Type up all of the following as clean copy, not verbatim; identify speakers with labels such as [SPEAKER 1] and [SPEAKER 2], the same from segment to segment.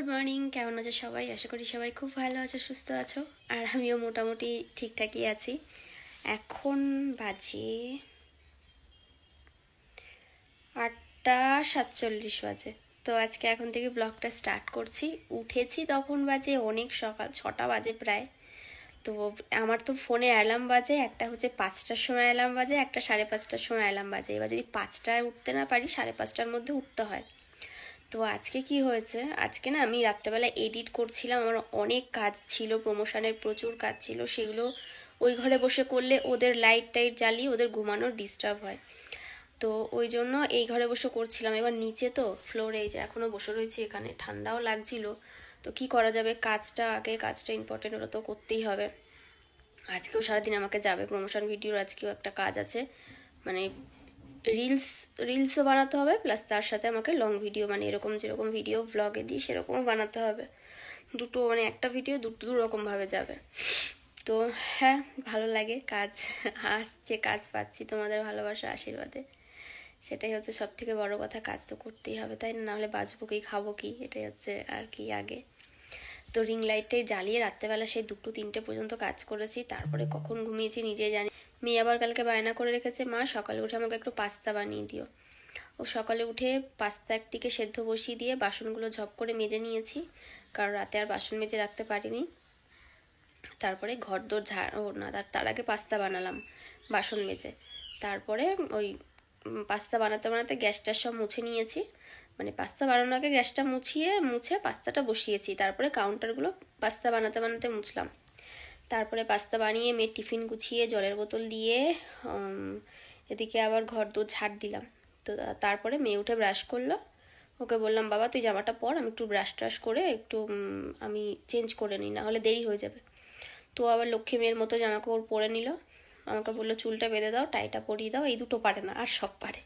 [SPEAKER 1] Good morning, কেমন আছো সবাই? আশা করি সবাই খুব ভালো আছো, সুস্থ আছো। আর আমিও মোটামুটি ঠিকঠাকই আছি। এখন বাজে 8:47 বাজে। তো আজকে এখন থেকে ব্লগটা স্টার্ট করছি। উঠেছি তখন বাজে অনেক সকাল, 6টা বাজে প্রায়। তো আমার তো ফোনে অ্যালার্ম বাজে, একটা হচ্ছে 5টার সময় অ্যালার্ম বাজে, একটা 5:30টার সময় অ্যালার্ম বাজে। এবার যদি 5টায় উঠতে না পারি, 5:30টার মধ্যে উঠতে হয়। তো আজকে কি হয়েছে, আজকে না আমি রাত্রেবেলা এডিট করছিলাম, আমার অনেক কাজ ছিল, প্রমোশনের প্রচুর কাজ ছিল, সেগুলো ওই ঘরে বসে করলে ওদের লাইট টাইট জ্বালিয়ে ওদের ঘুমানোর ডিস্টার্ব হয়। তো ওই জন্য এই ঘরে বসে করছিলাম। এবার নিচে তো ফ্লোরে, এই যে এখনও বসে রয়েছি এখানে, ঠান্ডাও লাগছিল। তো কি করা যাবে, কাজটা ইম্পর্টেন্ট, ওটা তো করতেই হবে। আজকেও সারাদিন আমাকে যাবে, প্রমোশন ভিডিওর আজকেও একটা কাজ আছে, মানে রিলসও বানাতে হবে, প্লাস তার সাথে আমাকে লং ভিডিও, মানে এরকম যেরকম ভিডিও ব্লগে দিই সেরকমও বানাতে হবে। দুটো, মানে একটা ভিডিও দু রকমভাবে যাবে। তো হ্যাঁ, ভালো লাগে, কাজ আসছে, কাজ পাচ্ছি তোমাদের ভালোবাসা আশীর্বাদে, সেটাই হচ্ছে সব থেকে বড় কথা। কাজ তো করতেই হবে, তাই না? নাহলে বাঁচবো কি, খাবো কি, এটাই হচ্ছে আর কি আগে। তো রিং লাইটটাই জ্বালিয়ে রাত্রেবেলা সেই 2-3টে পর্যন্ত কাজ করেছি, তারপরে কখন ঘুমিয়েছি নিজেই জানি। মেয়ে আবার কালকে বায়না করে রেখেছে, মা সকালে উঠে আমাকে একটু পাস্তা বানিয়ে দিও। ও সকালে উঠে পাস্তা একদিকে সেদ্ধ বসিয়ে দিয়ে বাসনগুলো ঝপ করে মেজে নিয়েছি, কারণ রাতে আর বাসন মেজে রাখতে পারিনি। তারপরে ঘর দোর না, তার আগে পাস্তা বানালাম বাসন মেজে। তারপরে ওই পাস্তা বানাতে বানাতে গ্যাসটা সব মুছে নিয়েছি, মানে পাস্তা বানানোর আগে গ্যাসটা মুছে পাস্তাটা বসিয়েছি, তারপরে কাউন্টারগুলো পাস্তা বানাতে বানাতে মুছলাম। তারপরে পাস্তা বানিয়ে মেয়ের টিফিন গুছিয়ে জলের বোতল দিয়ে এদিকে আবার ঘর দোর ঝাড় দিলাম। তো তারপরে মেয়ে উঠে ব্রাশ করলো, ওকে বললাম বাবা তুই জামাটা পর, আমি একটু ব্রাশ ট্রাশ করে একটু আমি চেঞ্জ করে নিই, না হলে দেরি হয়ে যাবে। তো আবার লক্ষ্মী মেয়ের মতো জামা কাপড় পরে নিল, আমাকে বললো চুলটা বেঁধে দাও, টাইটা পরিয়ে দাও, এই দুটো পারে না, আর সব পারে।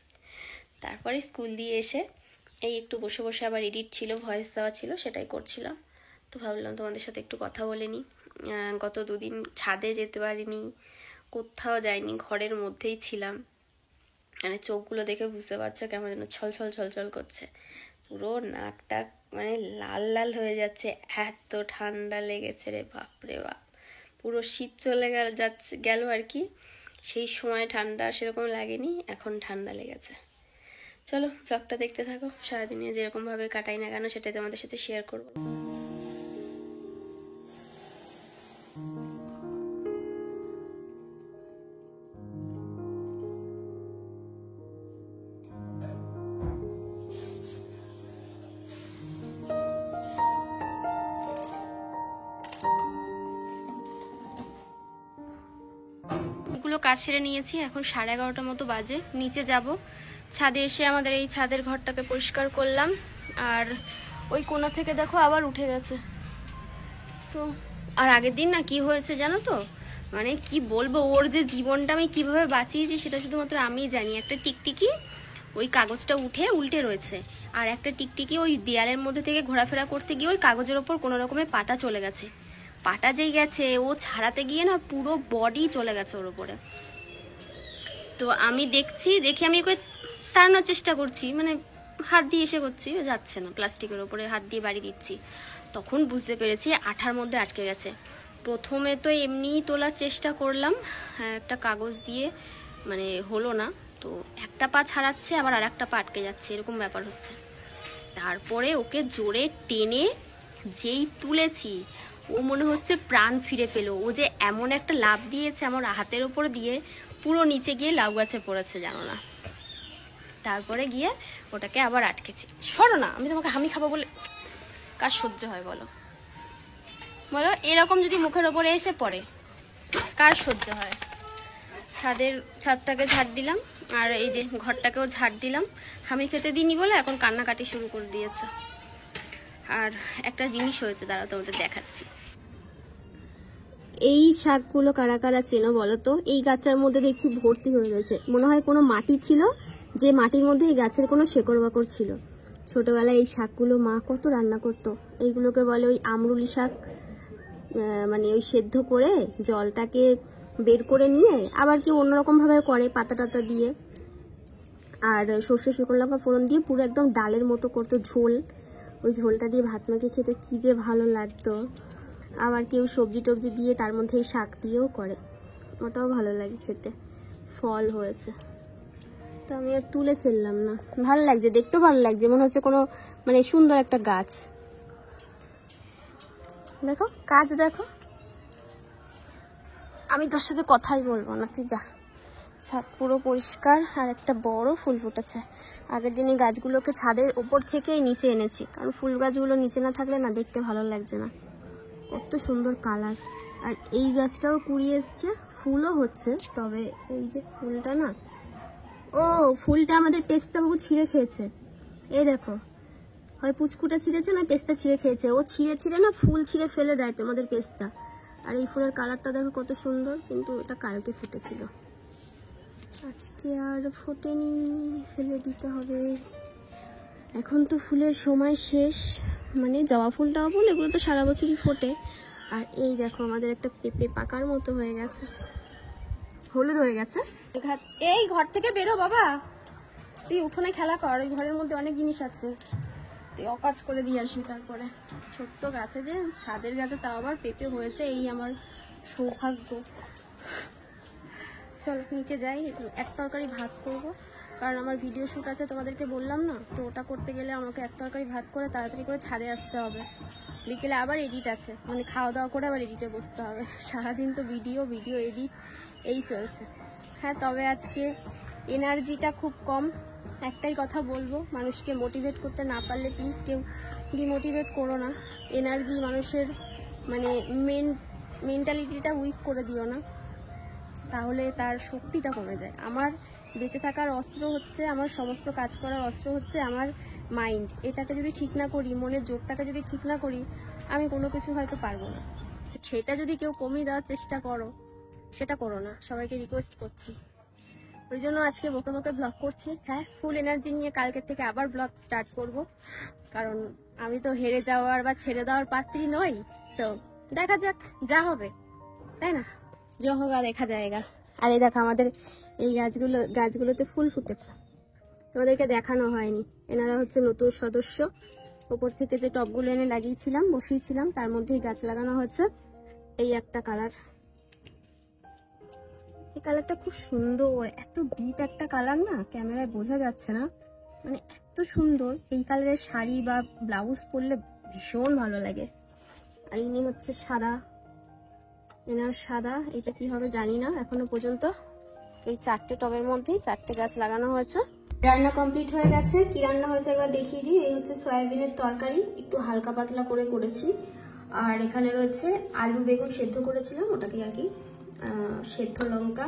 [SPEAKER 1] তারপরে স্কুল দিয়ে এসে এই একটু বসে বসে আবার এডিট ছিল, ভয়েস দেওয়া ছিল, সেটাই করছিলাম। তো ভাবলাম তোমাদের সাথে একটু কথা বলে নিই। গত 2 দিন ছাদে যেতে পারিনি, কোথাও যাইনি, ঘরের মধ্যেই ছিলাম। মানে চোখগুলো দেখে বুঝতে পারছো কেমন যেন ছলছল করছে, পুরো নাকটা মানে লাল লাল হয়ে যাচ্ছে, এত ঠান্ডা লেগেছে রে বাপরে বাপ। পুরো শীত চলে গেল আর কি, সেই সময় ঠান্ডা সেরকম লাগেনি, এখন ঠান্ডা লেগেছে। চলো ব্লগটা দেখতে থাকো, সারাদিনে যেরকমভাবে কাটাই না কেন সেটাই তোমাদের সাথে শেয়ার করবো। কাজ সেরে নিয়েছি, এখন 11:30টার মতো বাজে। নিচে যাব, ছাদে এসে আমাদের এই ছাদের ঘরটাকে পরিষ্কার করলাম, আর ওই কোণা থেকে দেখো আবার উঠে গেছে। তো আর আগের দিন না কি হয়েছে জানো তো, মানে কি বলবো, ওর যে জীবনটা আমি কিভাবে বাঁচিয়েছি সেটা শুধুমাত্র আমিই জানি। একটা টিকটিকি ওই কাগজটা উল্টে রয়েছে, আর একটা টিকটিকি ওই দেয়ালের মধ্যে থেকে ঘোরাফেরা করতে গিয়ে ওই কাগজের ওপর কোনো রকমে পাটা চলে গেছে। পাটা যেই গেছে, ও ছাড়াতে গিয়ে না পুরো বডি চলে গেছে ওর উপরে। তো আমি দেখে আমি ওকে তাড়ানোর চেষ্টা করছি, মানে হাত দিয়ে এসে করছি, যাচ্ছে না, প্লাস্টিকের ওপরে হাত দিয়ে বাড়ি দিচ্ছি। তখন বুঝতে পেরেছি আঠার মধ্যে আটকে গেছে। প্রথমে তো এমনিই তোলার চেষ্টা করলাম একটা কাগজ দিয়ে, মানে হলো না। তো একটা পা ছাড়াচ্ছে, আবার আর একটা পা আটকে যাচ্ছে, এরকম ব্যাপার হচ্ছে। তারপরে ওকে জোরে টেনে যেই তুলেছি, ও মনে হচ্ছে প্রাণ ফিরে পেল। ও যে এমন একটা লাফ দিয়েছে আমার হাতের ওপর দিয়ে, পুরো নিচে গিয়ে লাউ গাছে পড়েছে, জানো না। তারপরে গিয়ে ওটাকে আবার আটকেছি। সরো না, আমি তোমাকে হামি খাবো বলে কার সহ্য হয় বলো বলো, এরকম যদি মুখের ওপরে এসে পড়ে কার সহ্য হয়? ছাদটাকে ঝাড় দিলাম, আর এই যে ঘরটাকেও ঝাড় দিলাম। হামি খেতে দিইনি বলে এখন কান্নাকাটি শুরু করে দিয়েছে। আর একটা জিনিস হয়েছে, দাঁড়াও তোমাদের দেখাচ্ছি। এই শাকগুলো কারা কারা চেনো বলো তো? এই গাছটার মধ্যে দেখছি ভর্তি হয়ে গেছে, মনে হয় কোনো মাটি ছিল, যে মাটির মধ্যে এই গাছের কোনো শেকড় বাকড় ছিল। ছোটবেলায় এই শাকগুলো মা কত রান্না করতো, এইগুলোকে বলে ওই আমরুলি শাক। মানে ওই সেদ্ধ করে জলটাকে বের করে নিয়ে আবার কি অন্যরকমভাবে করে, পাতা টাতা দিয়ে আর সর্ষে শুকনো লঙ্কা ফোড়ন দিয়ে পুরো একদম ডালের মতো করতো ঝোল। ওই ঝোলটা দিয়ে ভাত মাখিয়ে খেতে কী যে ভালো লাগতো। আবার কেউ সবজি টবজি দিয়ে তার মধ্যে শাক দিয়েও করে, ওটাও ভালো লাগে খেতে। ফল হয়েছে তো আমি আর তুলে ফেললাম না, ভালো লাগছে দেখতেও, ভালো লাগছে, মনে হচ্ছে কোনো মানে সুন্দর একটা গাছ। দেখো গাছ দেখো, আমি তোর সাথে কথাই বলবো না, তুই যা। ছাদ পুরো পরিষ্কার আর একটা বড় ফুল ফুটেছে। আগের দিন এই গাছগুলোকে ছাদের উপর থেকেই নিচে এনেছি, কারণ ফুল গাছগুলো নিচে না থাকলে না দেখতে ভালো লাগছে না। কত সুন্দর কালার। আর এই গাছটাও কুড়িয়ে এসছে, ফুলও হচ্ছে, তবে এই যে ফুলটা না, ও ফুলটা আমাদের পেস্তা বাবু ছিঁড়ে খেয়েছে। এই দেখো, হয় পুচকুটা ছিঁড়েছে না পেস্তা ছিঁড়ে খেয়েছে। ও ছিঁড়ে না ফুল ছিঁড়ে ফেলে দেয় তোমাদের পেস্তা। আর এই ফুলের কালারটা দেখো কত সুন্দর, কিন্তু এটা কালকে ফুটেছিল, আজকে আর ফোটেনি, ফেলে দিতে হবে। এখন তো ফুলের সময় শেষ, মানে জবা ফুলটাও বল, এগুলো তো সারা বছরই ফোটে। আর এই দেখো আমাদের একটা পেঁপে পাকার মতো হয়ে গেছে, হলুদ হয়ে গেছে। এই ঘর থেকে বেরো বাবা, তুই উঠোনে খেলা কর, ওই ঘরের মধ্যে অনেক জিনিস আছে, তুই অকাজ করে দিয়ে আসবি। তারপরে ছোট্ট গাছে যে, ছাদের গাছে তাও আবার পেঁপে হয়েছে, এই আমার সৌভাগ্য। চলো নিচে যাই, এক তরকারি ভাত করবো, কারণ আমার ভিডিও শ্যুট আছে তোমাদেরকে বললাম না, তো ওটা করতে গেলে আমাকে এক তরকারি ভাত করে তাড়াতাড়ি করে ছাদে আসতে হবে। বিকেলে আবার এডিট আছে, মানে খাওয়া দাওয়া করে আবার এডিটে বসতে হবে। সারাদিন তো ভিডিও এডিট এই চলছে। হ্যাঁ, তবে আজকে এনার্জিটা খুব কম। একটাই কথা বলবো, মানুষকে মোটিভেট করতে না পারলে প্লিজ কেউ ডিমোটিভেট করো না। এনার্জি মানুষের মানে মেন্টালিটিটা উইক করে দিও না, তাহলে তার শক্তিটা কমে যায়। আমার বেঁচে থাকার অস্ত্র হচ্ছে, আমার সমস্ত কাজ করার অস্ত্র হচ্ছে আমার মাইন্ড। এটাকে যদি ঠিক না করি, মনের জোরটাকে যদি ঠিক না করি, আমি কোনো কিছু হয়তো পারবো না। সেটা যদি কেউ কমিয়ে দেওয়ার চেষ্টা করো, সেটা করো না, সবাইকে রিকোয়েস্ট করছি। ওই জন্য আজকে বকে বকে ব্লগ করছি। হ্যাঁ, ফুল এনার্জি নিয়ে কালকের থেকে আবার ব্লগ স্টার্ট করব, কারণ আমি তো হেরে যাওয়ার বা ছেড়ে দেওয়ার পাত্রী নই। তো দেখা যাক, যা হবে, তাই না, যা হোগা দেখা যায়গা। আর এই দেখো আমাদের এই গাছগুলোতে ফুল ফুটেছে, তোমাদেরকে দেখানো হয়নি। এনারা হচ্ছে নতুন সদস্য, ওপর থেকে যে টবগুলো এনে লাগিয়েছিলাম, বসিয়েছিলাম, তার মধ্যেই গাছ লাগানো হচ্ছে। এই একটা কালার, এই কালারটা খুব সুন্দর, এত ডিপ একটা কালার না, ক্যামেরায় বোঝা যাচ্ছে না, মানে এত সুন্দর। এই কালারের শাড়ি বা ব্লাউজ পরলে ভীষণ ভালো লাগে। আর ইনি হচ্ছে সাদা, এনার সাদা, এটা কি হবে জানি না এখনো পর্যন্ত। এই 4টে টবের মধ্যেই 4টে গাছ লাগানো হয়েছে। রান্না কমপ্লিট হয়ে গেছে। কি রান্না হয়েছে একবার দেখিয়ে দিই। এই হচ্ছে সয়াবিনের তরকারি, একটু হালকা পাতলা করে করেছি। আর এখানে রয়েছে আলু বেগুন সেদ্ধ করেছিলাম, ওটাকে আর কি সেদ্ধ লঙ্কা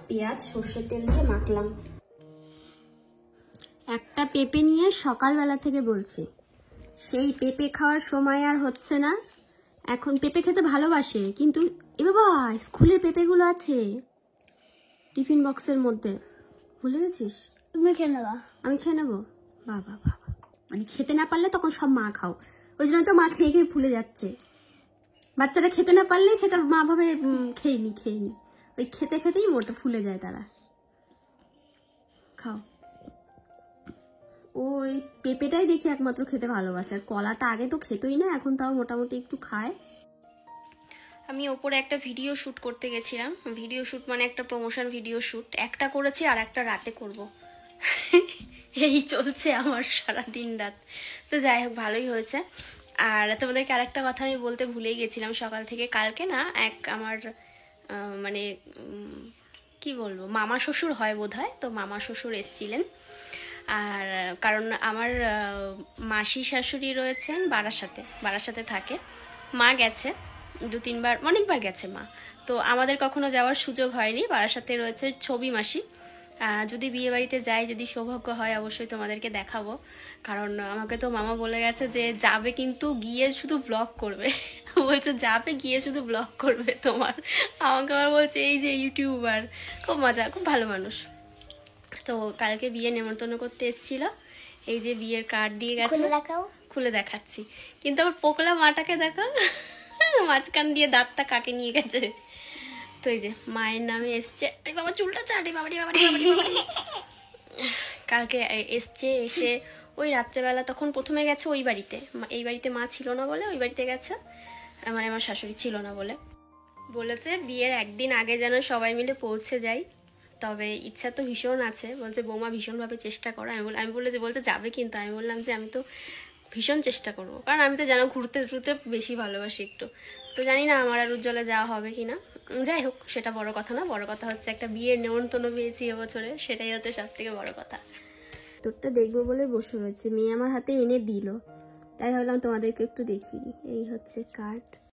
[SPEAKER 1] পেঁয়াজ সর্ষের তেল দিয়ে মাখলাম। একটা পেঁপে নিয়ে সকালবেলা থেকে বলছি, সেই পেঁপে খাওয়ার সময় আর হচ্ছে না। এখন পেঁপে খেতে ভালোবাসে, কিন্তু এ বাবা স্কুলের পেঁপেগুলো আছে টিফিন বক্সের মধ্যে, ভুলে গেছিস?
[SPEAKER 2] তুমি খেয়ে নেবা,
[SPEAKER 1] আমি খেয়ে নেবো। বাবা বাবা, মানে খেতে না পারলে তখন সব মা খাও, ওই জন্য তো মা খেয়ে খেয়ে ভুলে যাচ্ছে। বাচ্চারা খেতে না পারলে সেটা মা ভাবে খেয়ে নি, ওই খেতে খেতেই মোটা ফুলে যায় তারা। খাও। ওই পেঁপেটাই দেখি একমাত্র খেতে ভালোবাসে, আর কলাটা আগে তো খেতই না, এখন তাও মোটামুটি একটু খায়। আমি ওপরে একটা ভিডিও শ্যুট করতে গেছিলাম, ভিডিও শ্যুট মানে একটা প্রমোশন ভিডিও শ্যুট, একটা করেছি আর একটা রাতে করব। এই চলছে আমার সারা দিন রাত। তো যাই হোক, ভালোই হয়েছে। আর তোমাদেরকে আরেকটা কথা আমি বলতে ভুলেই গেছিলাম সকাল থেকে। কালকে না এক আমার মানে কি বলবো, মামা শ্বশুর হয় বোধহয়, তো মামা শ্বশুর এসছিলেন। আর কারণ আমার মাসি শাশুড়ি রয়েছেন বারাসাতে থাকে, মা গেছে 2-3বার, অনেকবার গেছে মা, তো আমাদের কখনো যাওয়ার সুযোগ হয়নি। বারাসাতে রয়েছে ছবি মাসি, যদি বিয়ে বাড়িতে যাই, যদি সৌভাগ্য হয়, অবশ্যই তোমাদেরকে দেখাবো। কারণ আমাকে তো মামা বলে গেছে যে যাবে কিন্তু গিয়ে শুধু ব্লগ করবে। বলছে যাবে গিয়ে শুধু ব্লগ করবে তোমার। আমাকে আবার বলছে এই যে ইউটিউবার, খুব মজা, খুব ভালো মানুষ। তো কালকে বিয়ে নেমন্তন্ন করতে এসেছিল, এই যে বিয়ের কার্ড দিয়ে গেছে, খুলে দেখাচ্ছি। কিন্তু আমার পোকলা মাটাকে দেখো, মাঝখান দিয়ে দাঁতটা কাকে নিয়ে গেছে। তো এই যে মায়ের নামে এসছে, আরে বাবা চুলটা চাটে, বাবারি বাবারি বাবারি বাবারি। কালকে এসছে, এসে ওই রাত্রেবেলা তখন প্রথমে গেছে ওই বাড়িতে, এই বাড়িতে মা ছিল না বলে ওই বাড়িতে গেছে, মানে আমার শাশুড়ি ছিল না বলে। বলেছে বিয়ের একদিন আগে যেন সবাই মিলে পৌঁছে যাই, তবে ইচ্ছা তো ভীষণ আছে। বলছে বৌমা ভীষণভাবে চেষ্টা করো। আমি বলে যে বলছে যাবে, কিন্তু আমি বললাম যে আমি তো ভীষণ চেষ্টা করবো, কারণ আমি তো জানো ঘুরতে ঘুরতে বেশি ভালোবাসি একটু। তো জানি না আমার আর উজ্জ্বলে যাওয়া হবে কি না। যাই হোক, সেটা বড় কথা না, বড় কথা হচ্ছে একটা বিয়ের নেমন্তন্ন পেয়েছি এবছরে, সেটাই হচ্ছে সব থেকে বড় কথা। তোরটা দেখবো বলে বসে রয়েছে, মেয়ে আমার হাতে এনে দিল, তাই ভাবলাম তোমাদেরকে একটু দেখিয়ে দিই। এই হচ্ছে কার্ড।